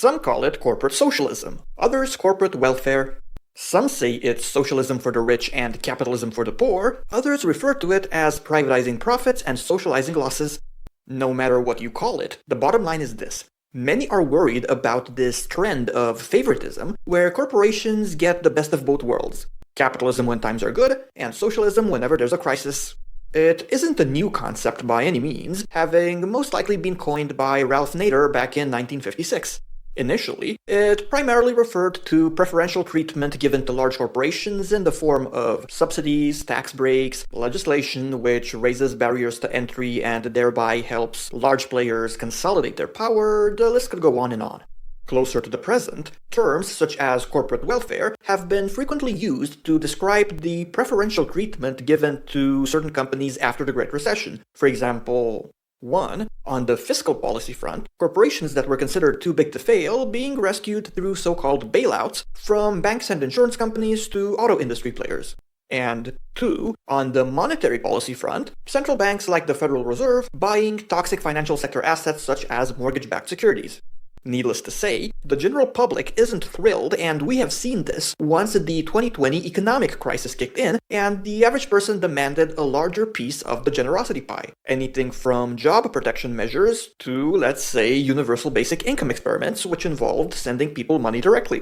Some call it corporate socialism, others corporate welfare. Some say it's socialism for the rich and capitalism for the poor, others refer to it as privatizing profits and socializing losses. No matter what you call it, the bottom line is this. Many are worried about this trend of favoritism, where corporations get the best of both worlds. Capitalism when times are good, and socialism whenever there's a crisis. It isn't a new concept by any means, having most likely been coined by Ralph Nader back in 1956. Initially, it primarily referred to preferential treatment given to large corporations in the form of subsidies, tax breaks, legislation which raises barriers to entry and thereby helps large players consolidate their power. The list could go on and on. Closer to the present, terms such as corporate welfare have been frequently used to describe the preferential treatment given to certain companies after the Great Recession. For example, 1. On the fiscal policy front, corporations that were considered too big to fail being rescued through so-called bailouts, from banks and insurance companies to auto industry players. And 2. On the monetary policy front, central banks like the Federal Reserve buying toxic financial sector assets such as mortgage-backed securities. Needless to say, the general public isn't thrilled, and we have seen this once the 2020 economic crisis kicked in, and the average person demanded a larger piece of the generosity pie. Anything from job protection measures to, let's say, universal basic income experiments, which involved sending people money directly.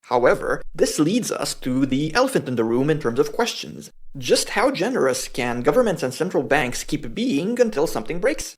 However, this leads us to the elephant in the room in terms of questions. Just how generous can governments and central banks keep being until something breaks?